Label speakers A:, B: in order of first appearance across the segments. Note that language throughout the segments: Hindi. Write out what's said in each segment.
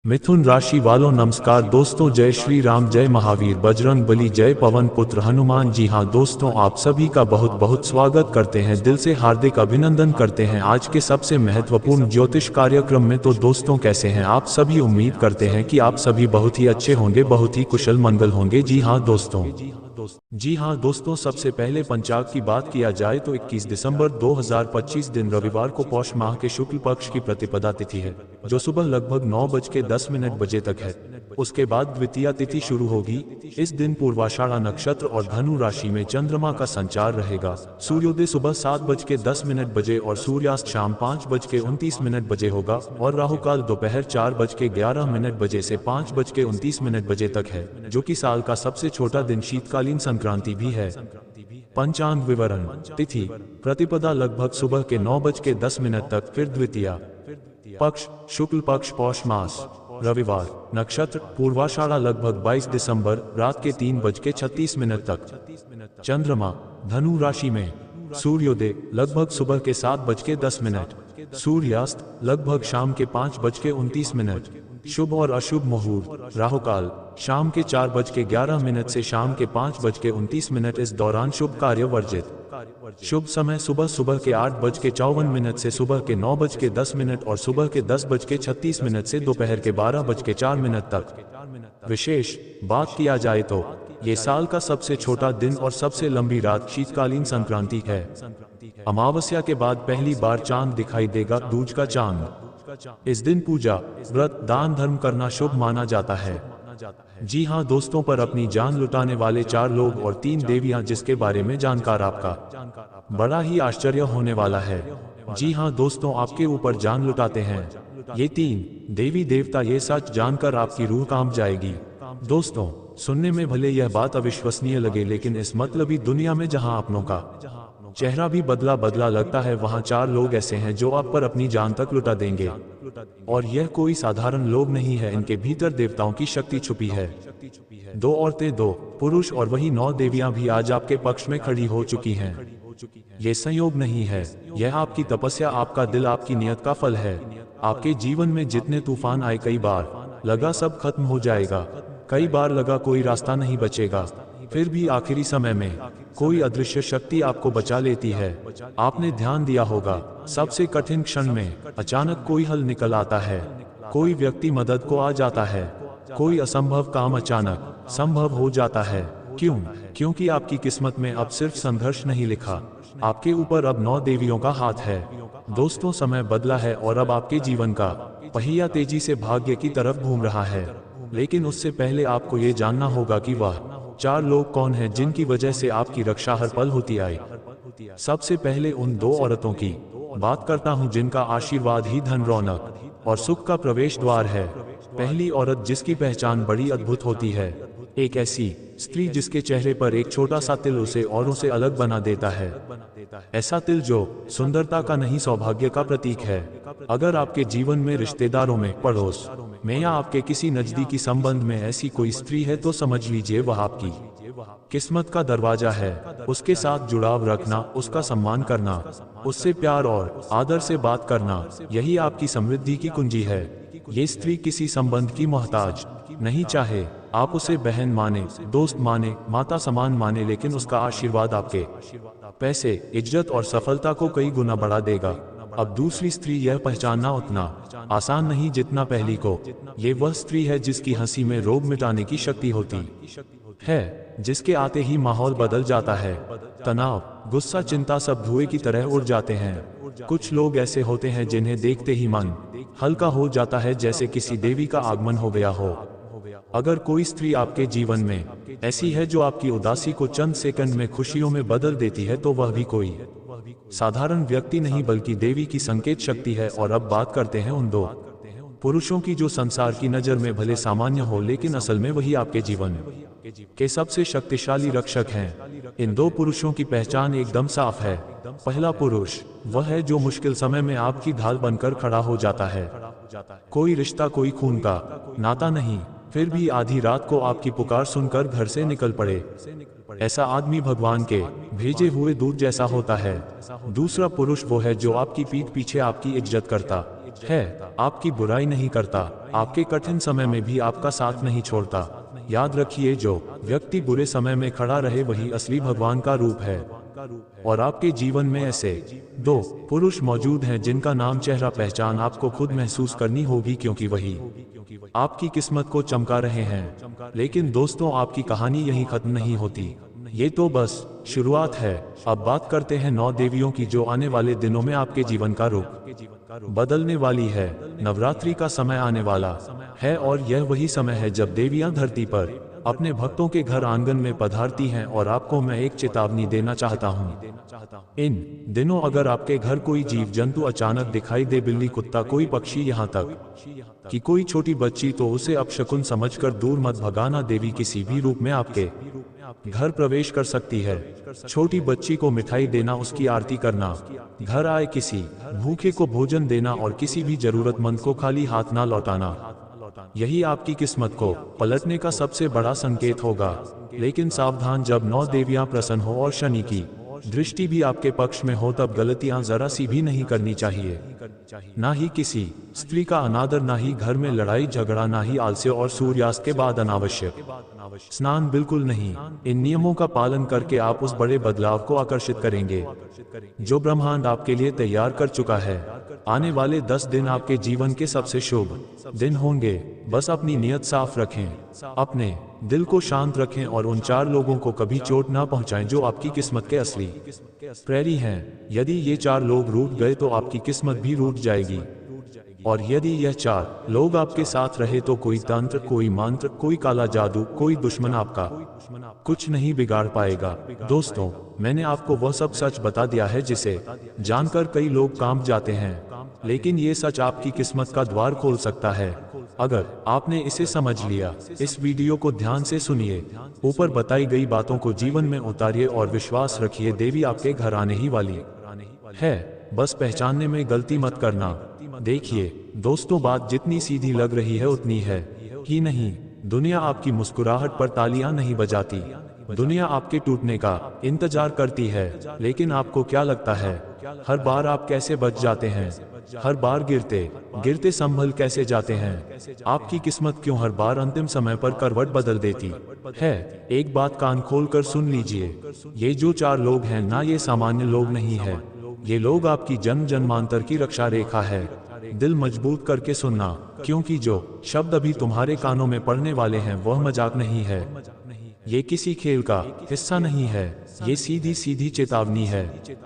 A: मिथुन राशि वालों नमस्कार दोस्तों, जय श्री राम, जय महावीर बजरंग बली, जय पवन पुत्र हनुमान। जी हाँ दोस्तों, आप सभी का बहुत बहुत स्वागत करते हैं, दिल से हार्दिक अभिनंदन करते हैं आज के सबसे महत्वपूर्ण ज्योतिष कार्यक्रम में। तो दोस्तों कैसे हैं आप सभी? उम्मीद करते हैं कि आप सभी बहुत ही अच्छे होंगे, बहुत ही कुशल मंगल होंगे। जी हाँ दोस्तों, सबसे पहले पंचांग की बात किया जाए तो 21 दिसंबर 2025 दिन रविवार को पौष माह के शुक्ल पक्ष की प्रतिपदा तिथि है, जो सुबह लगभग 9:10 बजे तक है। उसके बाद द्वितीया तिथि शुरू होगी। इस दिन पूर्वाषाढ़ा नक्षत्र और धनु राशि में चंद्रमा का संचार रहेगा। सूर्योदय सुबह 7:10 बजे और सूर्यास्त शाम 5:29 बजे होगा और राहु काल दोपहर 4:11 बजे से 5:29 बजे तक है, जो कि साल का सबसे छोटा दिन शीतकालीन संक्रांति भी है। पंचांग विवरण: तिथि प्रतिपदा लगभग सुबह के 9:10 तक, फिर द्वितीया पक्ष शुक्ल पक्ष पौष मास रविवार, नक्षत्र पूर्वाषाढ़ा लगभग 22 दिसंबर रात के 3:36 तक, चंद्रमा धनु राशि में, सूर्योदय लगभग सुबह के 7:10, सूर्यास्त लगभग शाम के 5:29, शुभ और अशुभ मुहूर्त राहु काल शाम के 4:11 से शाम के 5:29, इस दौरान शुभ कार्य वर्जित। शुभ समय सुबह के 8:54 से सुबह के 9:10 और सुबह के 10:36 से दोपहर के 12:04 तक। विशेष बात किया जाए तो ये साल का सबसे छोटा दिन और सबसे लंबी रात शीतकालीन संक्रांति है। अमावस्या के बाद पहली बार चांद दिखाई देगा, दूज का चांद। इस दिन पूजा, व्रत, दान धर्म करना शुभ माना जाता है। जी हाँ दोस्तों, पर अपनी जान लुटाने वाले 4 लोग और 3 देवियां, जिसके बारे में जानकर आपका बड़ा ही आश्चर्य होने वाला है। जी हाँ दोस्तों, आपके ऊपर जान लुटाते हैं ये 3 देवी देवता। ये सच जानकर आपकी रूह कांप जाएगी। दोस्तों, सुनने में भले यह बात अविश्वसनीय लगे, लेकिन इस मतलबी दुनिया में जहां अपनों का चेहरा भी बदला बदला लगता है, वहां 4 लोग ऐसे हैं जो आप पर अपनी जान तक लुटा देंगे। और यह कोई साधारण लोग नहीं है, इनके भीतर देवताओं की शक्ति छुपी है। 2 औरतें, 2 पुरुष और वही 9 देवियां भी आज आपके पक्ष में खड़ी हो चुकी हैं। ये संयोग नहीं है, यह आपकी तपस्या, आपका दिल, आपकी नियत का फल है। आपके जीवन में जितने तूफान आए, कई बार लगा सब खत्म हो जाएगा, कई बार लगा कोई रास्ता नहीं बचेगा, फिर भी आखिरी समय में कोई अदृश्य शक्ति आपको बचा लेती है। आपने ध्यान दिया होगा, सबसे कठिन क्षण में अचानक कोई हल निकल आता है, कोई व्यक्ति मदद को आ जाता है, कोई असंभव काम अचानक संभव हो जाता है। क्यों? क्योंकि आपकी किस्मत में अब सिर्फ संघर्ष नहीं लिखा, आपके ऊपर अब 9 देवियों का हाथ है। दोस्तों, समय बदला है और अब आपके जीवन का पहिया तेजी से भाग्य की तरफ घूम रहा है। लेकिन उससे पहले आपको ये जानना होगा कि वह 4 लोग कौन हैं जिनकी वजह से आपकी रक्षा हर पल होती आई। सबसे पहले उन 2 औरतों की बात करता हूं जिनका आशीर्वाद ही धन, रौनक और सुख का प्रवेश द्वार है। पहली औरत, जिसकी पहचान बड़ी अद्भुत होती है, एक ऐसी स्त्री जिसके चेहरे पर एक छोटा सा तिल उसे औरों से अलग बना देता है। ऐसा तिल जो सुंदरता का नहीं, सौभाग्य का प्रतीक है। अगर आपके जीवन में, रिश्तेदारों में, पड़ोस में या आपके किसी नजदीकी संबंध में ऐसी कोई स्त्री है, तो समझ लीजिए वह आपकी किस्मत का दरवाजा है। उसके साथ जुड़ाव रखना, उसका सम्मान करना, उससे प्यार और आदर से बात करना, यही आपकी समृद्धि की कुंजी है। ये स्त्री किसी संबंध की मोहताज नहीं, चाहे आप उसे बहन माने, दोस्त माने, माता समान माने, लेकिन उसका आशीर्वाद आपके पैसे, इज्जत और सफलता को कई गुना बढ़ा देगा। अब दूसरी स्त्री, यह पहचानना उतना आसान नहीं जितना पहली को। ये वह स्त्री है जिसकी हंसी में रोग मिटाने की शक्ति होती है, जिसके आते ही माहौल बदल जाता है। तनाव, गुस्सा, चिंता सब धुएं की तरह उड़ जाते हैं। कुछ लोग ऐसे होते हैं जिन्हें देखते ही मन हल्का हो जाता है, जैसे किसी देवी का आगमन हो गया हो। अगर कोई स्त्री आपके जीवन में ऐसी है जो आपकी उदासी को चंद सेकंड में खुशियों में बदल देती है, तो वह भी कोई साधारण व्यक्ति नहीं, बल्कि देवी की संकेत शक्ति है। और अब बात करते हैं उन 2 पुरुषों की जो संसार की नजर में भले सामान्य हो, लेकिन असल में वही आपके जीवन के सबसे शक्तिशाली रक्षक हैं। इन 2 पुरुषों की पहचान एकदम साफ है। पहला पुरुष वह है जो मुश्किल समय में आपकी ढाल बनकर खड़ा हो जाता है। कोई रिश्ता, कोई खून का नाता नहीं, फिर भी आधी रात को आपकी पुकार सुनकर घर से निकल पड़े। ऐसा आदमी भगवान के भेजे हुए दूत जैसा होता है। दूसरा पुरुष वो है जो आपकी पीठ पीछे आपकी इज्जत करता है, आपकी बुराई नहीं करता, आपके कठिन समय में भी आपका साथ नहीं छोड़ता। याद रखिए, जो व्यक्ति बुरे समय में खड़ा रहे वही असली भगवान का रूप है। और आपके जीवन में ऐसे 2 पुरुष मौजूद हैं जिनका नाम, चेहरा, पहचान आपको खुद महसूस करनी होगी, क्योंकि वही आपकी किस्मत को चमका रहे हैं। लेकिन दोस्तों, आपकी कहानी यहीं खत्म नहीं होती, ये तो बस शुरुआत है। अब बात करते हैं 9 देवियों की जो आने वाले दिनों में आपके जीवन का रुख बदलने वाली है। नवरात्रि का समय आने वाला है और यह वही समय है जब देवियां धरती पर अपने भक्तों के घर आंगन में पधारती हैं। और आपको मैं एक चेतावनी देना चाहता हूँ। इन दिनों अगर आपके घर कोई जीव जंतु अचानक दिखाई दे, बिल्ली, कुत्ता, कोई पक्षी, यहाँ तक कि कोई छोटी बच्ची, तो उसे अपशकुन समझकर दूर मत भगाना। देवी किसी भी रूप में आपके घर प्रवेश कर सकती है। छोटी बच्ची को मिठाई देना, उसकी आरती करना, घर आए किसी भूखे को भोजन देना और किसी भी जरूरतमंद को खाली हाथ ना लौटाना, यही आपकी किस्मत को पलटने का सबसे बड़ा संकेत होगा। लेकिन सावधान, जब 9 देवियां प्रसन्न हो और शनि की दृष्टि भी आपके पक्ष में हो, तब गलतियां जरा सी भी नहीं करनी चाहिए। ना ही किसी स्त्री का अनादर, ना ही घर में लड़ाई झगड़ा, ना ही आलस्य और सूर्यास्त के बाद अनावश्यक स्नान, बिल्कुल नहीं। इन नियमों का पालन करके आप उस बड़े बदलाव को आकर्षित करेंगे जो ब्रह्मांड आपके लिए तैयार कर चुका है। आने वाले 10 दिन आपके जीवन के सबसे शुभ दिन होंगे। बस अपनी नियत साफ रखें, अपने दिल को शांत रखें और उन 4 लोगों को कभी चोट ना पहुंचाएं जो आपकी किस्मत के असली प्रहरी हैं। यदि ये 4 लोग रूठ गए तो आपकी किस्मत भी रूठ जाएगी। और यदि यह 4 लोग आपके साथ रहे तो कोई तंत्र, कोई मंत्र, कोई काला जादू, कोई दुश्मन आपका कुछ नहीं बिगाड़ पाएगा। दोस्तों, मैंने आपको वह सब सच बता दिया है जिसे जानकर कई लोग कांप जाते हैं, लेकिन ये सच आपकी किस्मत का द्वार खोल सकता है अगर आपने इसे समझ लिया। इस वीडियो को ध्यान से सुनिए, ऊपर बताई गई बातों को जीवन में उतारिए और विश्वास रखिए, देवी आपके घर आने ही वाली है। बस पहचानने में गलती मत करना। देखिए दोस्तों, बात जितनी सीधी लग रही है उतनी है ही नहीं। दुनिया आपकी मुस्कुराहट पर तालियां नहीं बजाती, दुनिया आपके टूटने का इंतजार करती है। लेकिन आपको क्या लगता है, हर बार आप कैसे बच जाते हैं? हर बार गिरते गिरते संभल कैसे जाते हैं? आपकी किस्मत क्यों हर बार अंतिम समय पर करवट बदल देती है? एक बात कान खोल कर सुन लीजिए, ये जो 4 लोग हैं ना, ये सामान्य लोग नहीं है। ये लोग आपकी जन्म जन्मांतर की रक्षा रेखा है। दिल मजबूत करके सुनना, क्योंकि जो शब्द अभी तुम्हारे कानों में पड़ने वाले हैं वह मजाक नहीं है। ये किसी खेल का हिस्सा नहीं है, ये सीधी सीधी चेतावनी है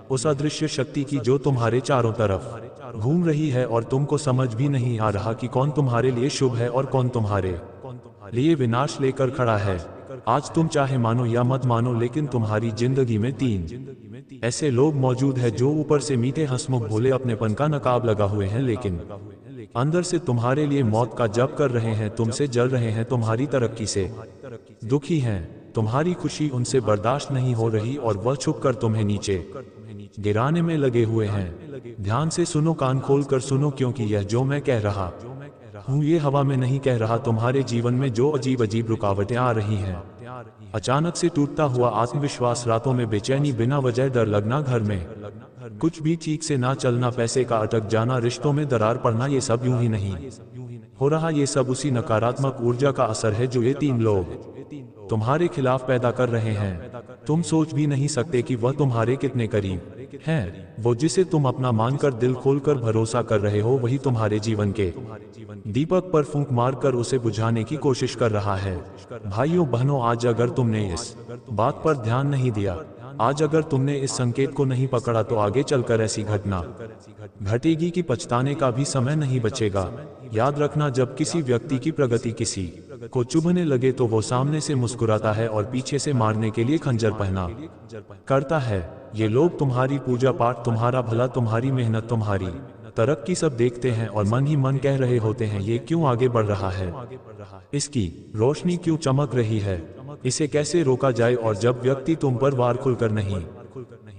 A: उस अदृश्य शक्ति की जो तुम्हारे चारों तरफ घूम रही है और तुमको समझ भी नहीं आ रहा कि कौन तुम्हारे लिए शुभ है और कौन तुम्हारे लिए विनाश लेकर खड़ा है। आज तुम चाहे मानो या मत मानो, लेकिन तुम्हारी जिंदगी में 3 ऐसे लोग मौजूद हैं जो ऊपर से मीठे हंसमुख भोले अपनेपन का नकाब लगा हुए हैं, लेकिन अंदर से तुम्हारे लिए मौत का जप कर रहे हैं, तुमसे जल रहे हैं, तुम्हारी तरक्की से दुखी हैं, तुम्हारी खुशी उनसे बर्दाश्त नहीं हो रही और वह छुपकर तुम्हें नीचे गिराने में लगे हुए हैं। ध्यान से सुनो, कान खोल कर सुनो, क्योंकि यह जो मैं कह रहा हूँ ये हवा में नहीं कह रहा। तुम्हारे जीवन में जो अजीब अजीब रुकावटें आ रही हैं, अचानक से टूटता हुआ आत्मविश्वास, रातों में बेचैनी, बिना वजह डर लगना, घर में कुछ भी ठीक से ना चलना, पैसे का अटक जाना, रिश्तों में दरार पड़ना, ये सब यूं ही नहीं हो रहा। ये सब उसी नकारात्मक ऊर्जा का असर है जो ये 3 लोग तुम्हारे खिलाफ पैदा कर रहे हैं। तुम सोच भी नहीं सकते कि वह तुम्हारे कितने करीब हैं। वो जिसे तुम अपना मानकर दिल खोलकर भरोसा कर रहे हो, वही तुम्हारे जीवन के दीपक पर फूंक मारकर उसे बुझाने की कोशिश कर रहा है। भाइयों बहनों, आज अगर तुमने इस बात पर ध्यान नहीं दिया, आज अगर तुमने इस संकेत को नहीं पकड़ा, तो आगे चलकर ऐसी घटना घटेगी कि पछताने का भी समय नहीं बचेगा। याद रखना, जब किसी व्यक्ति की प्रगति किसी को चुभने लगे तो वो सामने से मुस्कुराता है और पीछे से मारने के लिए खंजर पहना करता है। ये लोग तुम्हारी पूजा पाठ, तुम्हारा भला, तुम्हारी मेहनत, तुम्हारी तरक्की सब देखते हैं और मन ही मन कह रहे होते हैं, ये क्यों आगे बढ़ रहा है, इसकी रोशनी क्यों चमक रही है, इसे कैसे रोका जाए। और जब व्यक्ति तुम पर वार खुलकर नहीं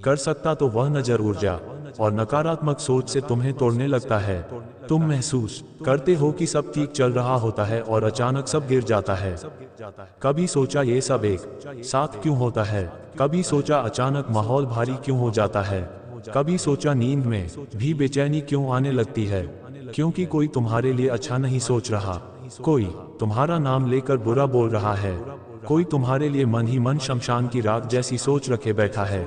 A: कर सकता तो वह नजर, ऊर्जा और नकारात्मक सोच से तुम्हें तोड़ने लगता है। तुम महसूस करते हो कि सब ठीक चल रहा होता है और अचानक सब गिर जाता है। कभी सोचा ये सब एक साथ क्यों होता है, कभी सोचा अचानक माहौल भारी क्यों हो जाता है, कभी सोचा नींद में भी बेचैनी क्यों आने लगती है। क्योंकि कोई तुम्हारे लिए अच्छा नहीं सोच रहा, कोई तुम्हारा नाम लेकर बुरा बोल रहा है, कोई तुम्हारे लिए मन ही मन शमशान की राख जैसी सोच रखे बैठा है।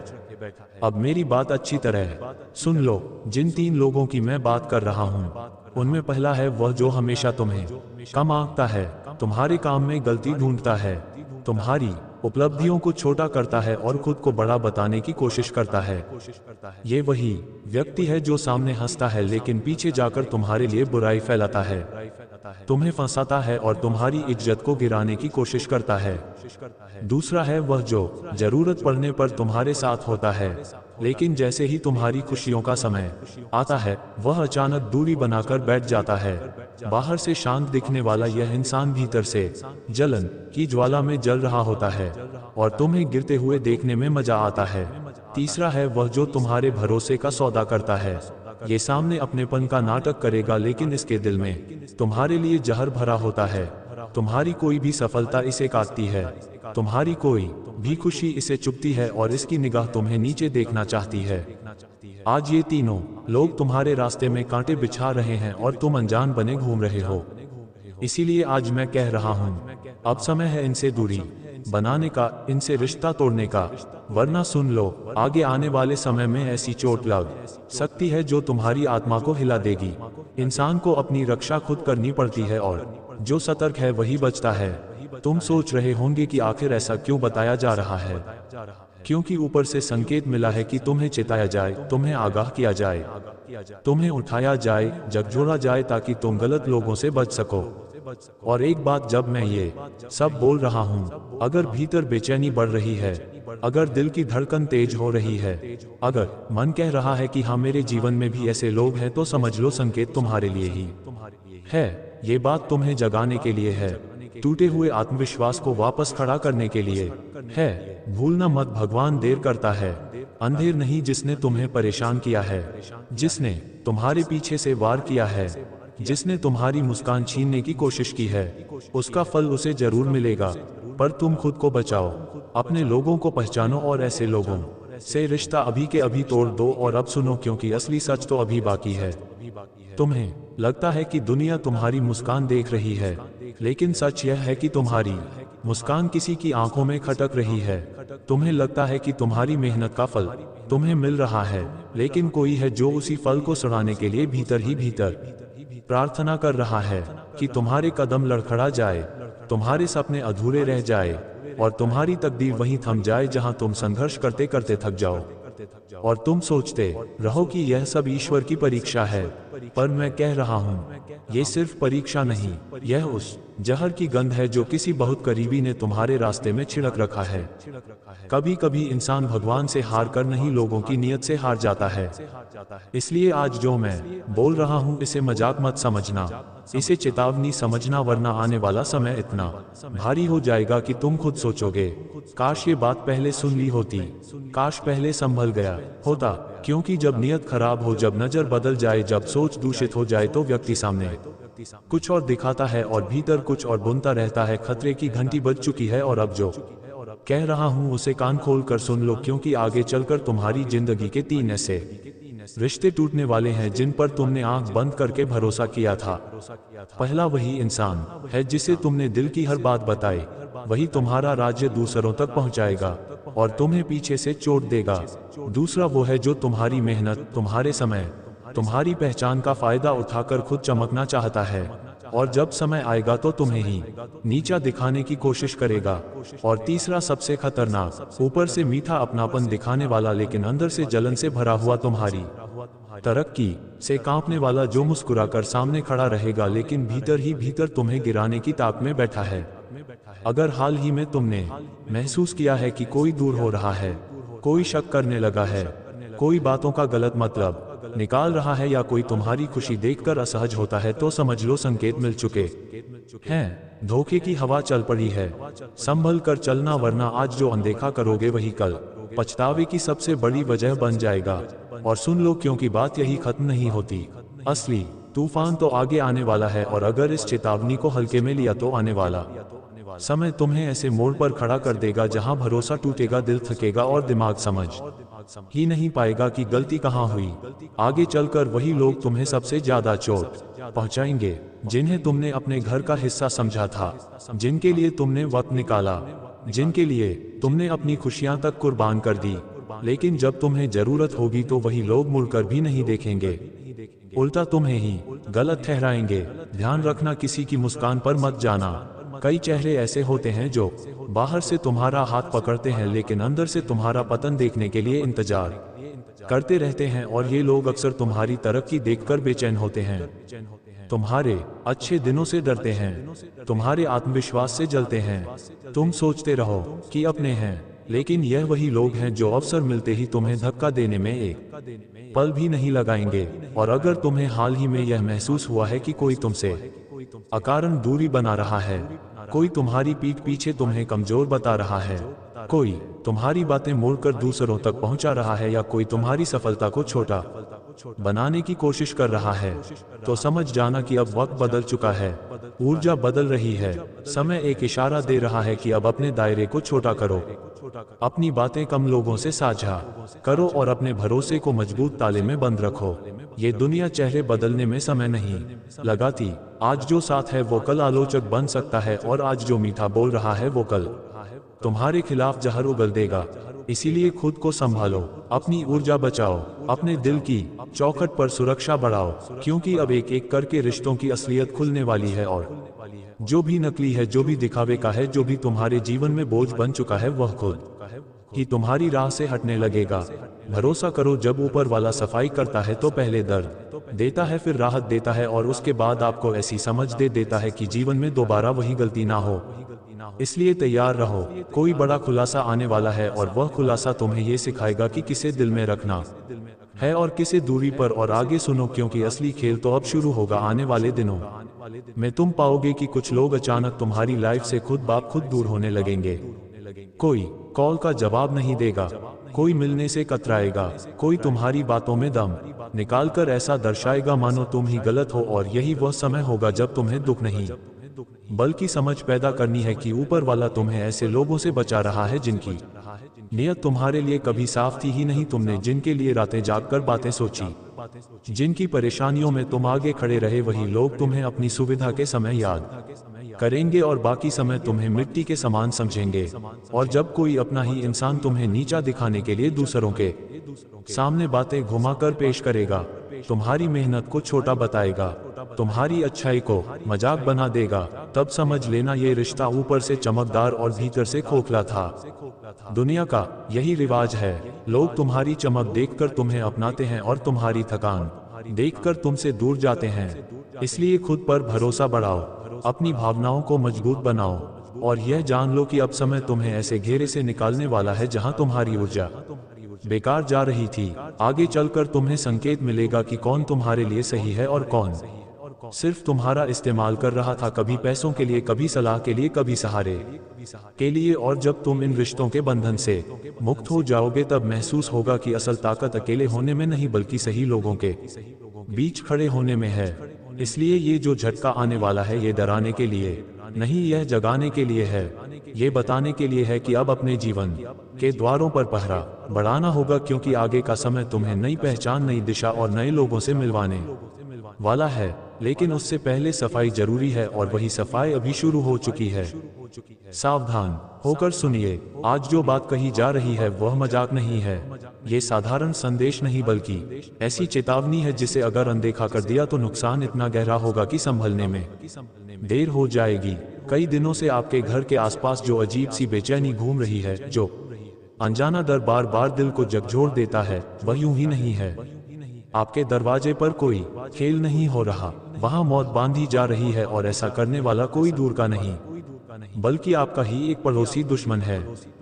A: अब मेरी बात अच्छी तरह सुन लो। जिन 3 लोगों की मैं बात कर रहा हूँ, उनमें पहला है वह जो हमेशा तुम्हें कम आंकता है, तुम्हारे काम में गलती ढूंढता है, तुम्हारी उपलब्धियों को छोटा करता है और खुद को बड़ा बताने की कोशिश करता है। ये वही व्यक्ति है जो सामने हंसता है लेकिन पीछे जाकर तुम्हारे लिए बुराई फैलाता है, तुम्हें फंसाता है और तुम्हारी इज्जत को गिराने की कोशिश करता है। दूसरा है वह जो जरूरत पड़ने पर तुम्हारे साथ होता है, लेकिन जैसे ही तुम्हारी खुशियों का समय आता है वह अचानक दूरी बनाकर बैठ जाता है। बाहर से शांत दिखने वाला यह इंसान भीतर से जलन की ज्वाला में जल रहा होता है और तुम्हें गिरते हुए देखने में मजा आता है। तीसरा है वह जो तुम्हारे भरोसे का सौदा करता है। ये सामने अपनेपन का नाटक करेगा लेकिन इसके दिल में तुम्हारे लिए जहर भरा होता है। तुम्हारी कोई भी सफलता इसे काटती है, तुम्हारी कोई भी खुशी इसे चुभती है और इसकी निगाह तुम्हें नीचे देखना चाहती है। आज ये तीनों लोग तुम्हारे रास्ते में कांटे बिछा रहे हैं और तुम अनजान बने घूम रहे हो। इसीलिए आज मैं कह रहा हूँ, अब समय है इनसे दूरी बनाने का, इनसे रिश्ता तोड़ने का, वरना सुन लो, आगे आने वाले समय में ऐसी चोट लग सकती है जो तुम्हारी आत्मा को हिला देगी। इंसान को अपनी रक्षा खुद करनी पड़ती है और जो सतर्क है वही बचता है। तुम सोच रहे होंगे कि आखिर ऐसा क्यों बताया जा रहा है, क्योंकि ऊपर से संकेत मिला है कि तुम्हें चेताया जाए, तुम्हें आगाह किया जाए, तुम्हें उठाया जाए, झकझोरा जाए ताकि तुम गलत लोगों से बच सको। और एक बात, जब मैं ये सब बोल रहा हूँ, अगर भीतर बेचैनी बढ़ रही है, अगर दिल की धड़कन तेज हो रही है, अगर मन कह रहा है कि हाँ मेरे जीवन में भी ऐसे लोग हैं, तो समझ लो संकेत तुम्हारे लिए ही है। ये बात तुम्हें जगाने के लिए है, टूटे हुए आत्मविश्वास को वापस खड़ा करने के लिए है। भूलना मत, भगवान देर करता है, अंधेर नहीं। जिसने तुम्हें परेशान किया है, जिसने तुम्हारे पीछे से वार किया है, जिसने तुम्हारी मुस्कान छीनने की कोशिश की है, उसका फल उसे जरूर मिलेगा। पर तुम खुद को बचाओ, अपने लोगों को पहचानो और ऐसे लोगों से रिश्ता अभी के अभी तोड़ दो। और अब सुनो, क्योंकि असली सच तो अभी बाकी है। तुम्हें लगता है कि दुनिया तुम्हारी मुस्कान देख रही है, लेकिन सच यह है कि तुम्हारी मुस्कान किसी की आंखों में खटक रही है। तुम्हें लगता है कि तुम्हारी मेहनत का फल तुम्हें मिल रहा है, लेकिन कोई है जो उसी फल को सड़ाने के लिए भीतर ही भीतर प्रार्थना कर रहा है कि तुम्हारे कदम लड़खड़ा जाए, तुम्हारे सपने अधूरे रह जाए और तुम्हारी तकदीर वहीं थम जाए जहां तुम संघर्ष करते करते थक जाओ और तुम सोचते रहो कि यह सब ईश्वर की परीक्षा है। पर मैं कह रहा हूँ, ये सिर्फ परीक्षा नहीं, यह उस जहर की गंध है जो किसी बहुत करीबी ने तुम्हारे रास्ते में छिड़क रखा है। कभी कभी इंसान भगवान से हार कर नहीं, लोगों की नीयत से हार जाता है। इसलिए आज जो मैं बोल रहा हूँ, इसे मजाक मत समझना, इसे चेतावनी समझना, वरना आने वाला समय इतना भारी हो जाएगा कि तुम खुद सोचोगे, काश ये बात पहले सुन ली होती, काश पहले संभल गया होता। क्योंकि जब नीयत खराब हो, जब नजर बदल जाए, जब सोच दूषित हो जाए, तो व्यक्ति सामने कुछ और दिखाता है और भीतर कुछ और बुनता रहता है। खतरे की घंटी बज चुकी है और अब जो कह रहा हूँ उसे कान खोल कर सुन लो, क्योंकि आगे चलकर तुम्हारी जिंदगी के 3 ऐसे रिश्ते टूटने वाले हैं जिन पर तुमने आंख बंद करके भरोसा किया था। पहला वही इंसान है जिसे तुमने दिल की हर बात बताई, वही तुम्हारा राज्य दूसरों तक पहुंचाएगा और तुम्हें पीछे से चोट देगा। दूसरा वो है जो तुम्हारी मेहनत, तुम्हारे समय, तुम्हारी पहचान का फायदा उठाकर खुद चमकना चाहता है और जब समय आएगा तो तुम्हें ही नीचा दिखाने की कोशिश करेगा। और तीसरा सबसे खतरनाक, ऊपर से मीठा अपनापन दिखाने वाला लेकिन अंदर से जलन से भरा हुआ, तुम्हारी तरक्की से कांपने वाला, जो मुस्कुराकर सामने खड़ा रहेगा लेकिन भीतर ही भीतर तुम्हें गिराने की ताक में बैठा है। अगर हाल ही में तुमने महसूस किया है कि कोई दूर हो रहा है, कोई शक करने लगा है, कोई बातों का गलत मतलब निकाल रहा है या कोई तुम्हारी खुशी देखकर असहज होता है, तो समझ लो संकेत मिल चुके हैं। धोखे की हवा चल पड़ी है, संभल कर चलना, वरना आज जो अनदेखा करोगे वही कल पछतावे की सबसे बड़ी वजह बन जाएगा। और सुन लो, क्योंकि बात यही खत्म नहीं होती, असली तूफान तो आगे आने वाला है। और अगर इस चेतावनी को हल्के में लिया तो आने वाला समय तुम्हें ऐसे मोड़ पर खड़ा कर देगा जहां भरोसा टूटेगा, दिल थकेगा और दिमाग समझ ही नहीं पाएगा कि गलती कहाँ हुई। आगे चलकर वही लोग तुम्हें सबसे ज्यादा चोट पहुंचाएंगे जिन्हें तुमने अपने घर का हिस्सा समझा था, जिनके लिए तुमने वक्त निकाला, जिनके लिए तुमने अपनी खुशियां तक कुर्बान कर दी। लेकिन जब तुम्हें जरूरत होगी तो वही लोग मुड़कर भी नहीं देखेंगे, उल्टा तुम्हें ही गलत ठहराएंगे। ध्यान रखना, किसी की मुस्कान पर मत जाना। कई चेहरे ऐसे होते हैं जो बाहर से तुम्हारा हाथ पकड़ते हैं लेकिन अंदर से तुम्हारा पतन देखने के लिए इंतजार करते रहते हैं, और ये लोग अक्सर तुम्हारी तरक्की देखकर बेचैन होते हैं, तुम्हारे अच्छे दिनों से डरते हैं, तुम्हारे आत्मविश्वास से जलते हैं। तुम सोचते रहो कि अपने हैं, लेकिन यह वही लोग हैं जो अवसर मिलते ही तुम्हें धक्का देने में एक पल भी नहीं लगाएंगे। और अगर तुम्हें हाल ही में यह महसूस हुआ है कि कोई तुमसे अकारण दूरी बना रहा है, कोई तुम्हारी पीठ पीछे तुम्हें कमजोर बता रहा है, कोई तुम्हारी बातें मोड़कर दूसरों तक पहुंचा रहा है, या कोई तुम्हारी सफलता को छोटा बनाने की कोशिश कर रहा है, तो समझ जाना कि अब वक्त बदल चुका है, ऊर्जा बदल रही है। समय एक इशारा दे रहा है कि अब अपने दायरे को छोटा करो, अपनी बातें कम लोगों से साझा करो और अपने भरोसे को मजबूत ताले में बंद रखो। ये दुनिया चेहरे बदलने में समय नहीं लगाती। आज जो साथ है वो कल आलोचक बन सकता है, और आज जो मीठा बोल रहा है वो कल तुम्हारे खिलाफ जहर उगल देगा। इसीलिए खुद को संभालो, अपनी ऊर्जा बचाओ, अपने दिल की चौखट पर सुरक्षा बढ़ाओ, क्योंकि अब एक एक करके रिश्तों की असलियत खुलने वाली है, और जो भी नकली है, जो भी दिखावे का है, जो भी तुम्हारे जीवन में बोझ बन चुका है, वह खुद ही तुम्हारी राह से हटने लगेगा। भरोसा करो, जब ऊपर वाला सफाई करता है तो पहले दर्द देता है, फिर राहत देता है, और उसके बाद आपको ऐसी समझ दे देता है कि जीवन में दोबारा वही गलती ना हो। इसलिए तैयार रहो, कोई बड़ा खुलासा आने वाला है, और वह खुलासा तुम्हें ये सिखाएगा कि किसे दिल में रखना है और किसे दूरी पर। और आगे सुनो, क्योंकि असली खेल तो अब शुरू होगा। आने वाले दिनों में तुम पाओगे कि कुछ लोग अचानक तुम्हारी लाइफ से खुद बाप खुद दूर होने लगेंगे। कोई कॉल का जवाब नहीं देगा, कोई मिलने से कतराएगा, कोई तुम्हारी बातों में दम निकालकर ऐसा दर्शाएगा मानो तुम ही गलत हो। और यही वह समय होगा जब तुम्हें दुख नहीं बल्कि समझ पैदा करनी है कि ऊपर वाला तुम्हें ऐसे लोगों से बचा रहा है जिनकी नियत तुम्हारे लिए कभी साफ थी ही नहीं। तुमने जिनके लिए रातें जागकर बातें सोची, जिनकी परेशानियों में तुम आगे खड़े रहे, वही लोग तुम्हें अपनी सुविधा के समय याद करेंगे और बाकी समय तुम्हें मिट्टी के समान समझेंगे। और जब कोई अपना ही इंसान तुम्हें नीचा दिखाने के लिए दूसरों के सामने बातें घुमाकर पेश करेगा, तुम्हारी मेहनत को छोटा बताएगा, तुम्हारी अच्छाई को मजाक बना देगा, तब समझ लेना ये रिश्ता ऊपर से चमकदार और भीतर से खोखला था। दुनिया का यही रिवाज है, लोग तुम्हारी चमक देखकर तुम्हें अपनाते हैं और तुम्हारी थकान देखकर तुमसे दूर जाते हैं। इसलिए खुद पर भरोसा बढ़ाओ, अपनी भावनाओं को मजबूत बनाओ, और यह जान लो कि अब समय तुम्हें ऐसे घेरे से निकालने वाला है जहां तुम्हारी ऊर्जा बेकार जा रही थी। आगे चलकर तुम्हें संकेत मिलेगा कि कौन तुम्हारे लिए सही है और कौन सिर्फ तुम्हारा इस्तेमाल कर रहा था, कभी पैसों के लिए, कभी सलाह के लिए, कभी सहारे के लिए। और जब तुम इन रिश्तों के बंधन से मुक्त हो जाओगे तब महसूस होगा कि असल ताकत अकेले होने में नहीं बल्कि सही लोगों के बीच खड़े होने में है। इसलिए ये जो झटका आने वाला है ये डराने के लिए नहीं, यह जगाने के लिए है। ये बताने के लिए है कि अब अपने जीवन के द्वारों पर पहरा बढ़ाना होगा, क्योंकि आगे का समय तुम्हें नई पहचान, नई दिशा और नए लोगों से मिलवाने वाला है। लेकिन उससे पहले सफाई जरूरी है, और वही सफाई अभी शुरू हो चुकी है। सावधान होकर सुनिए, आज जो बात कही जा रही है वह मजाक नहीं है। ये साधारण संदेश नहीं बल्कि ऐसी चेतावनी है जिसे अगर अनदेखा कर दिया तो नुकसान इतना गहरा होगा कि संभलने में देर हो जाएगी। कई दिनों से आपके घर के आसपास जो अजीब सी बेचैनी घूम रही है, जो अनजाना डर बार बार दिल को झकझोर देता है, वह यूं ही नहीं है। आपके दरवाजे पर कोई खेल नहीं हो रहा, वहां मौत बांधी जा रही है, और ऐसा करने वाला कोई दूर का नहीं बल्कि आपका ही एक पड़ोसी दुश्मन है।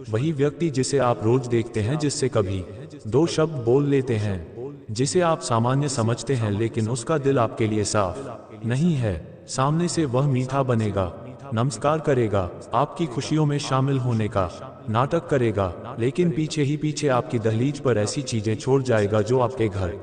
A: वही व्यक्ति जिसे आप रोज देखते हैं, जिससे कभी दो शब्द बोल लेते हैं, जिसे आप सामान्य समझते हैं, लेकिन उसका दिल आपके लिए साफ नहीं है। सामने से वह मीठा बनेगा, नमस्कार करेगा, आपकी खुशियों में शामिल होने का नाटक करेगा, लेकिन पीछे ही पीछे आपकी दहलीज पर ऐसी चीजें छोड़ जाएगा जो आपके घर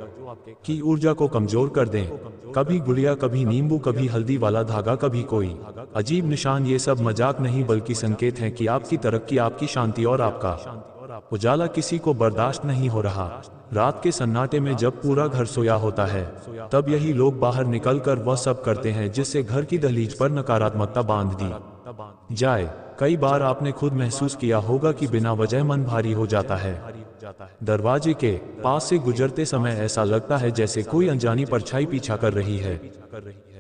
A: की ऊर्जा को कमजोर कर दें। कभी गुड़िया, कभी नींबू, कभी हल्दी वाला धागा, कभी कोई अजीब निशान। ये सब मजाक नहीं बल्कि संकेत हैं कि आपकी तरक्की, आपकी शांति और आपका उजाला किसी को बर्दाश्त नहीं हो रहा। रात के सन्नाटे में जब पूरा घर सोया होता है, तब यही लोग बाहर निकलकर वह सब करते हैं जिससे घर की दहलीज पर नकारात्मकता बांध दी जाए। कई बार आपने खुद महसूस किया होगा कि बिना वजह मन भारी हो जाता है। दरवाजे के पास से गुजरते समय ऐसा लगता है जैसे कोई अनजानी परछाई पीछा कर रही है।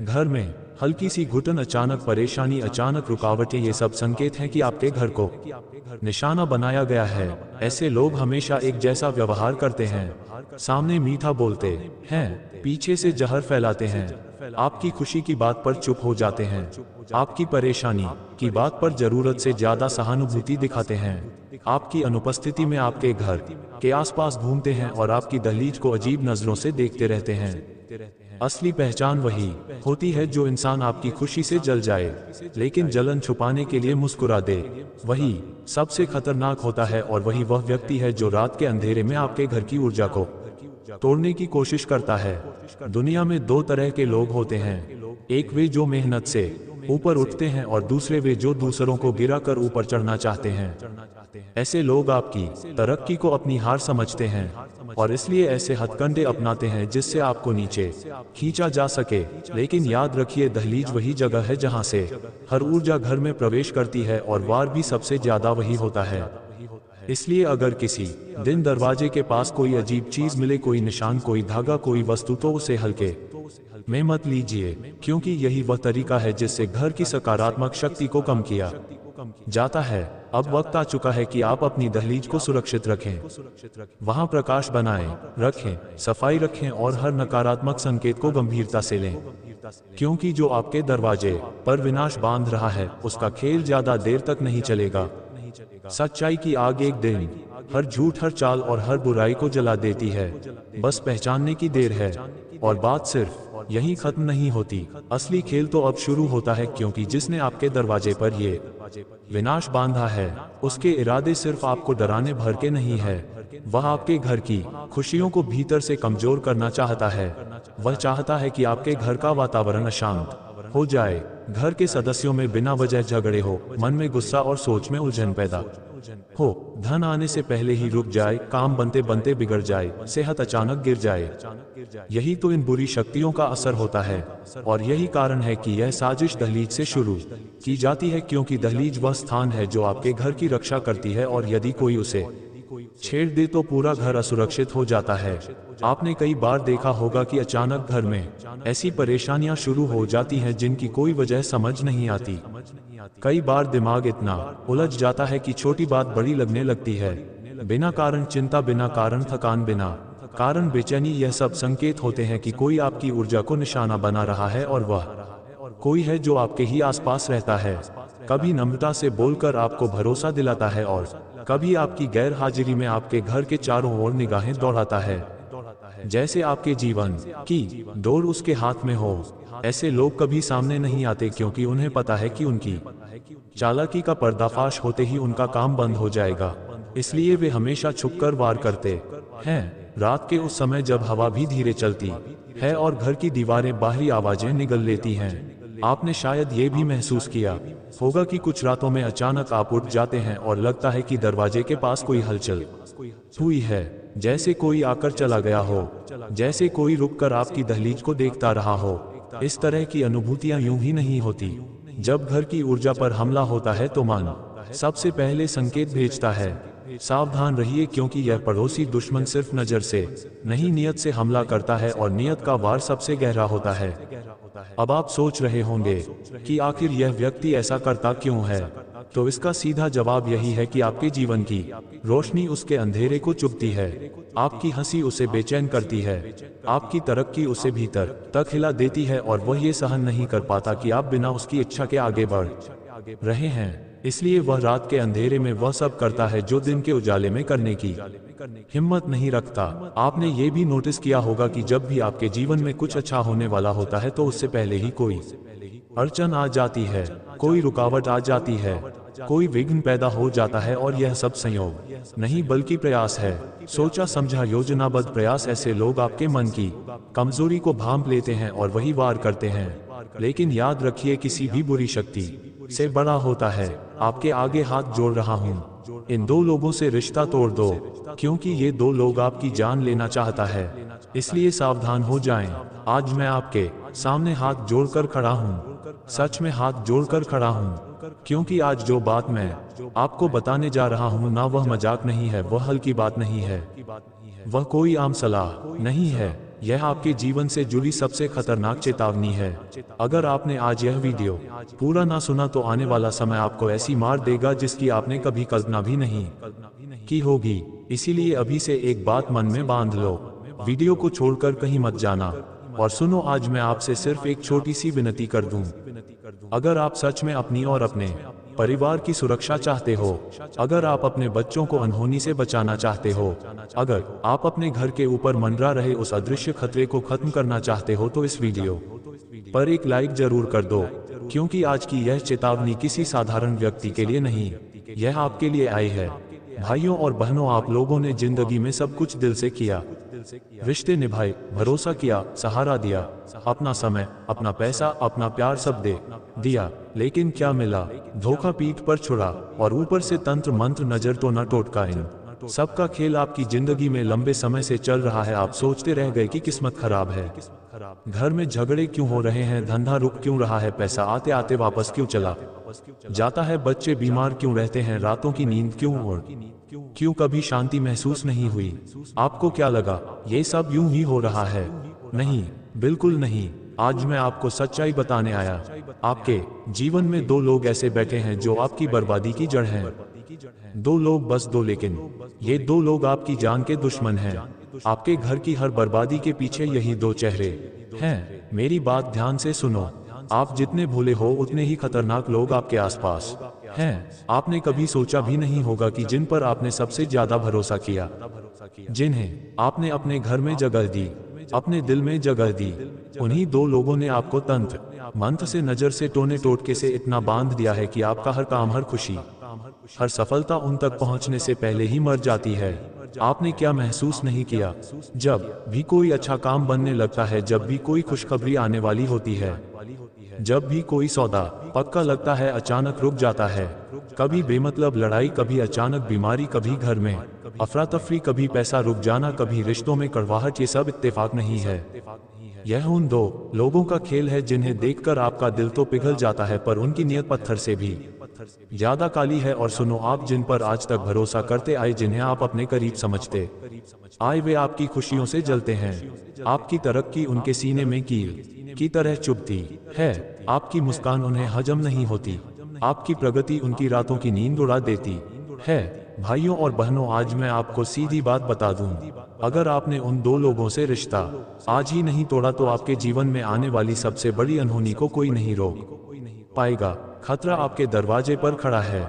A: घर में हल्की सी घुटन, अचानक परेशानी, अचानक रुकावटें, ये सब संकेत हैं कि आपके घर को निशाना बनाया गया है। ऐसे लोग हमेशा एक जैसा व्यवहार करते हैं, सामने मीठा बोलते हैं, पीछे से जहर फैलाते हैं, आपकी खुशी की बात पर चुप हो जाते हैं, आपकी परेशानी की बात पर जरूरत से ज्यादा सहानुभूति दिखाते हैं, आपकी अनुपस्थिति में आपके घर के आसपास घूमते हैं और आपकी दहलीज को अजीब नजरों से देखते रहते हैं। असली पहचान वही होती है जो इंसान आपकी खुशी से जल जाए, लेकिन जलन छुपाने के लिए मुस्कुरा दे। वही सबसे खतरनाक होता है और वही वह व्यक्ति है जो रात के अंधेरे में आपके घर की ऊर्जा को तोड़ने की कोशिश करता है। दुनिया में दो तरह के लोग होते हैं, एक वे जो मेहनत से ऊपर उठते हैं और दूसरे वे जो दूसरों को गिराकर ऊपर चढ़ना चाहते हैं। ऐसे लोग आपकी तरक्की को अपनी हार समझते हैं और इसलिए ऐसे हथकंडे अपनाते हैं जिससे आपको नीचे खींचा जा सके। लेकिन याद रखिए, दहलीज वही जगह है जहां से हर ऊर्जा घर में प्रवेश करती है और वार भी सबसे ज्यादा वही होता है। इसलिए अगर किसी दिन दरवाजे के पास कोई अजीब चीज मिले, कोई निशान, कोई धागा, कोई वस्तु, तो उसे हल्के में मत लीजिए, क्योंकि यही वह तरीका है जिससे घर की सकारात्मक शक्ति को कम किया जाता है। अब वक्त आ चुका है कि आप अपनी दहलीज को सुरक्षित रखें, वहां प्रकाश बनाएं, रखें, सफाई रखें और हर नकारात्मक संकेत को गंभीरता से लें, क्योंकि जो आपके दरवाजे पर विनाश बांध रहा है उसका खेल ज्यादा देर तक नहीं चलेगा। सच्चाई की आग एक दिन हर झूठ, हर चाल और हर बुराई को जला देती है। बस पहचानने की देर है और बात सिर्फ यहीं खत्म नहीं होती। असली खेल तो अब शुरू होता है, क्योंकि जिसने आपके दरवाजे पर ये विनाश बांधा है उसके इरादे सिर्फ आपको डराने भर के नहीं है। वह आपके घर की खुशियों को भीतर से कमजोर करना चाहता है। वह चाहता है कि आपके घर का वातावरण अशांत हो जाए, घर के सदस्यों में बिना वजह झगड़े हो, मन में गुस्सा और सोच में उलझन पैदा हो, धन आने से पहले ही रुक जाए, काम बनते बनते बिगड़ जाए, सेहत अचानक गिर जाए। यही तो इन बुरी शक्तियों का असर होता है और यही कारण है कि यह साजिश दहलीज से शुरू की जाती है, क्योंकि दहलीज वह स्थान है जो आपके घर की रक्षा करती है और यदि कोई उसे छेड़ दे तो पूरा घर असुरक्षित हो जाता है। आपने कई बार देखा होगा कि अचानक घर में ऐसी परेशानियां शुरू हो जाती हैं जिनकी कोई वजह समझ नहीं आती। कई बार दिमाग इतना उलझ जाता है कि छोटी बात बड़ी लगने लगती है। बिना कारण चिंता, बिना कारण थकान, बिना कारण बेचैनी, यह सब संकेत होते हैं कि कोई आपकी ऊर्जा को निशाना बना रहा है और वह कोई है जो आपके ही आसपास रहता है। कभी नम्रता से बोलकर आपको भरोसा दिलाता है और कभी आपकी गैर हाजिरी में आपके घर के चारों ओर निगाहें दौड़ाता है, जैसे आपके जीवन की डोर उसके हाथ में हो। ऐसे लोग कभी सामने नहीं आते, क्योंकि उन्हें पता है कि उनकी चालाकी का पर्दाफाश होते ही उनका काम बंद हो जाएगा। इसलिए वे हमेशा छुपकर वार करते हैं। रात के उस समय जब हवा भी धीरे चलती है और घर की दीवारें बाहरी आवाजें निगल लेती हैं, आपने शायद ये भी महसूस किया होगा कि कुछ रातों में अचानक आप उठ जाते हैं और लगता है कि दरवाजे के पास कोई हलचल हुई है, जैसे कोई आकर चला गया हो, जैसे कोई रुककर आपकी दहलीज को देखता रहा हो। इस तरह की अनुभूतियां यूं ही नहीं होती। जब घर की ऊर्जा पर हमला होता है तो मन सबसे पहले संकेत भेजता है, सावधान रहिए, क्योंकि यह पड़ोसी दुश्मन सिर्फ नजर से नहीं नियत से हमला करता है और नियत का वार सबसे गहरा होता है। अब आप सोच रहे होंगे कि आखिर यह व्यक्ति ऐसा करता क्यों है? तो इसका सीधा जवाब यही है कि आपके जीवन की रोशनी उसके अंधेरे को चुभती है, आपकी हंसी उसे बेचैन करती है, आपकी तरक्की उसे भीतर तक हिला देती है और वह ये सहन नहीं कर पाता कि आप बिना उसकी इच्छा के आगे बढ़ रहे हैं। इसलिए वह रात के अंधेरे में वह सब करता है जो दिन के उजाले में करने की हिम्मत नहीं रखता। आपने ये भी नोटिस किया होगा कि जब भी आपके जीवन में कुछ अच्छा होने वाला होता है तो उससे पहले ही कोई अड़चन आ जाती है, कोई रुकावट आ जाती है, कोई विघ्न पैदा हो जाता है। और यह सब संयोग नहीं बल्कि प्रयास है, सोचा समझा योजनाबद्ध प्रयास। ऐसे लोग आपके मन की कमजोरी को भांप लेते हैं और वही वार करते हैं। लेकिन याद रखिए, किसी भी बुरी शक्ति से बड़ा होता है। आपके आगे हाथ जोड़ रहा हूँ, इन दो लोगों से रिश्ता तोड़ दो, क्योंकि ये दो लोग आपकी जान लेना चाहता है, इसलिए सावधान हो जाएं। आज मैं आपके सामने हाथ जोड़कर खड़ा हूँ, सच में हाथ जोड़कर खड़ा हूँ, क्योंकि आज जो बात मैं आपको बताने जा रहा हूँ ना वह मजाक नहीं है, वह हल्की बात नहीं है, वह कोई आम सलाह नहीं है, यह आपके जीवन से जुड़ी सबसे खतरनाक चेतावनी है। अगर आपने आज यह वीडियो पूरा ना सुना तो आने वाला समय आपको ऐसी मार देगा जिसकी आपने कभी कल्पना भी नहीं की होगी। इसीलिए अभी से एक बात मन में बांध लो, वीडियो को छोड़कर कहीं मत जाना और सुनो। आज मैं आपसे सिर्फ एक छोटी सी विनती कर दूं। अगर आप सच में अपनी और अपने परिवार की सुरक्षा चाहते हो, अगर आप अपने बच्चों को अनहोनी से बचाना चाहते हो, अगर आप अपने घर के ऊपर मंडरा रहे उस अदृश्य खतरे को खत्म करना चाहते हो, तो इस वीडियो पर एक लाइक जरूर कर दो, क्योंकि आज की यह चेतावनी किसी साधारण व्यक्ति के लिए नहीं, यह आपके लिए आई है। भाइयों और बहनों, आप लोगों ने जिंदगी में सब कुछ दिल से किया, रिश्ते निभाए, भरोसा किया, सहारा दिया, अपना समय, अपना पैसा, अपना प्यार सब दे दिया, लेकिन क्या मिला? धोखा पीठ पर छुड़ा और ऊपर से तंत्र मंत्र, नजर तो न टोटका। इन सबका खेल आपकी जिंदगी में लंबे समय से चल रहा है। आप सोचते रह गए कि किस्मत खराब है, घर में झगड़े क्यों हो रहे हैं, धंधा रुक क्यों रहा है, पैसा आते आते वापस क्यों चला जाता है, बच्चे बीमार क्यों रहते हैं, रातों की नींद क्यों कभी शांति महसूस नहीं हुई। आपको क्या लगा ये सब यूं ही हो रहा है? नहीं, बिल्कुल नहीं। आज मैं आपको सच्चाई बताने आया। आपके जीवन में दो लोग ऐसे बैठे हैं जो आपकी बर्बादी की जड़ हैं। दो लोग, बस दो, लेकिन ये दो लोग आपकी जान के दुश्मन हैं। आपके घर की हर बर्बादी के पीछे यही दो चेहरे हैं। मेरी बात ध्यान से सुनो। आप जितने भोले हो उतने ही खतरनाक लोग आपके आसपास हैं। आपने कभी सोचा भी नहीं होगा कि जिन पर आपने सबसे ज्यादा भरोसा किया, जिन्हें आपने अपने घर में जगह दी, अपने दिल में जगह दी, उन्हीं दो लोगों ने आपको तंत्र मंत्र से, नजर से, टोने टोटके से इतना बांध दिया है कि आपका हर काम, हर खुशी, हर सफलता उन तक पहुंचने से पहले ही मर जाती है। आपने क्या महसूस नहीं किया? जब भी कोई अच्छा काम बनने लगता है, जब भी कोई खुशखबरी आने वाली होती है, जब भी कोई सौदा पक्का लगता है, अचानक रुक जाता है। कभी बेमतलब लड़ाई, कभी अचानक बीमारी, कभी घर में अफरा तफरी, कभी पैसा रुक जाना, कभी रिश्तों में कड़वाहट। ये सब इत्तेफाक नहीं है, यह उन दो लोगों का खेल है जिन्हें देखकर आपका दिल तो पिघल जाता है, पर उनकी नीयत पत्थर से भी ज्यादा काली है। और सुनो, आप जिन पर आज तक भरोसा करते आए, जिन्हें आप अपने करीब समझते आए, वे आपकी खुशियों से जलते हैं। आपकी तरक्की उनके सीने में कील की तरह चुभती है। आपकी मुस्कान उन्हें हजम नहीं होती, आपकी प्रगति उनकी रातों की नींद उड़ा देती है। भाइयों और बहनों, आज मैं आपको सीधी बात बता दूं, अगर आपने उन दो लोगों से रिश्ता आज ही नहीं तोड़ा तो आपके जीवन में आने वाली सबसे बड़ी अनहोनी को कोई नहीं रोक पाएगा। खतरा आपके दरवाजे पर खड़ा है,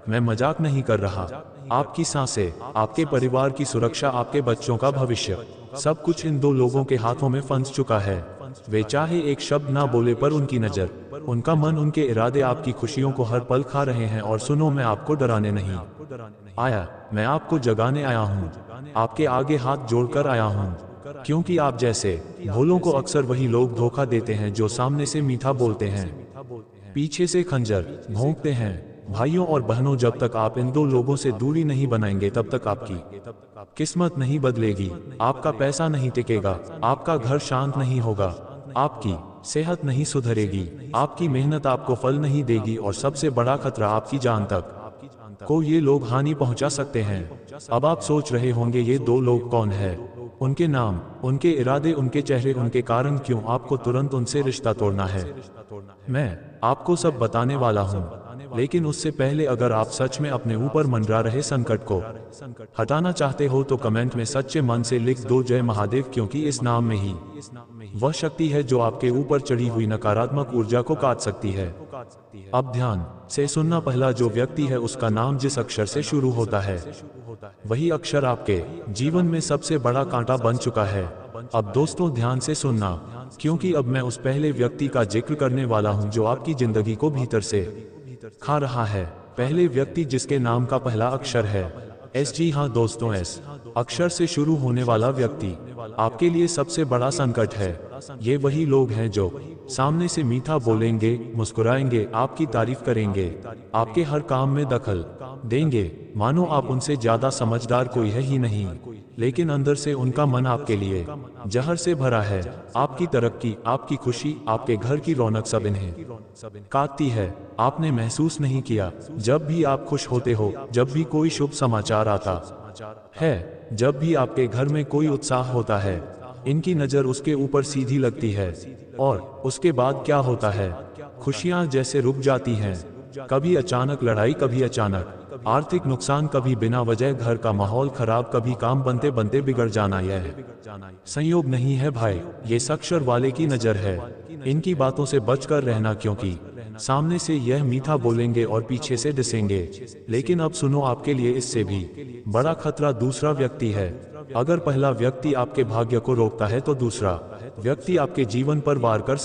A: मैं मजाक नहीं कर रहा। आपकी सांसें, आपके परिवार की सुरक्षा, आपके बच्चों का भविष्य, सब कुछ इन दो लोगों के हाथों में फंस चुका है। वे चाहे एक शब्द ना बोले, पर उनकी नजर, उनका मन, उनके इरादे आपकी खुशियों को हर पल खा रहे हैं। और सुनो, मैं आपको डराने नहीं आया, मैं आपको जगाने आया हूँ। आपके आगे हाथ जोड़कर आया हूँ, क्योंकि आप जैसे भोलों को अक्सर वही लोग धोखा देते हैं जो सामने से मीठा बोलते हैं, पीछे से खंजर भोंकते हैं। भाइयों और बहनों, जब तक आप इन दो लोगों से दूरी नहीं बनाएंगे, तब तक आपकी किस्मत नहीं बदलेगी, आपका पैसा नहीं टिकेगा, आपका घर शांत नहीं होगा, आपकी सेहत नहीं सुधरेगी, आपकी मेहनत आपको फल नहीं देगी, और सबसे बड़ा खतरा, आपकी जान तक को ये लोग हानि पहुंचा सकते हैं। अब आप सोच रहे होंगे, ये दो लोग कौन है? उनके नाम, उनके इरादे, उनके चेहरे, उनके कारण, क्यों आपको तुरंत उनसे रिश्ता तोड़ना है? मैं आपको सब बताने वाला हूँ, लेकिन उससे पहले अगर आप सच में अपने ऊपर मंडरा रहे संकट को हटाना चाहते हो, तो कमेंट में सच्चे मन से लिख दो जय महादेव, क्योंकि इस नाम में ही वह शक्ति है जो आपके ऊपर चढ़ी हुई नकारात्मक ऊर्जा को काट सकती है। अब ध्यान से सुनना। पहला जो व्यक्ति है, उसका नाम जिस अक्षर से शुरू होता है, वही अक्षर आपके जीवन में सबसे बड़ा कांटा बन चुका है। अब दोस्तों, ध्यान से सुनना, क्योंकि अब मैं उस पहले व्यक्ति का जिक्र करने वाला हूं जो आपकी जिंदगी को भीतर से खा रहा है। पहले व्यक्ति जिसके नाम का पहला अक्षर है एस। जी हाँ दोस्तों, एस अक्षर से शुरू होने वाला व्यक्ति आपके लिए सबसे बड़ा संकट है। ये वही लोग हैं जो सामने से मीठा बोलेंगे, मुस्कुराएंगे, आपकी तारीफ करेंगे, आपके हर काम में दखल देंगे, मानो आप उनसे ज्यादा समझदार कोई है ही नहीं, लेकिन अंदर से उनका मन आपके लिए जहर से भरा है। आपकी तरक्की, आपकी खुशी, आपके घर की रौनक सब इन्हें काटती है। आपने महसूस नहीं किया, जब भी आप खुश होते हो, जब भी कोई शुभ समाचार आता है, जब भी आपके घर में कोई उत्साह होता है, इनकी नजर उसके ऊपर सीधी लगती है, और उसके बाद क्या होता है, खुशियां जैसे रुक जाती हैं। कभी अचानक लड़ाई, कभी अचानक आर्थिक नुकसान, कभी बिना वजह घर का माहौल खराब, कभी काम बनते बनते बिगड़ जाना। यह संयोग नहीं है भाई, ये शक्कर वाले की नजर है। इनकी बातों से बचकर रहना, क्योंकि सामने से यह मीठा बोलेंगे और पीछे से डिसेंगे। लेकिन अब सुनो, आपके लिए इससे भी बड़ा खतरा दूसरा व्यक्ति है। अगर पहला व्यक्ति आपके भाग्य को रोकता है, तो दूसरा व्यक्ति आपके जीवन पर वार कर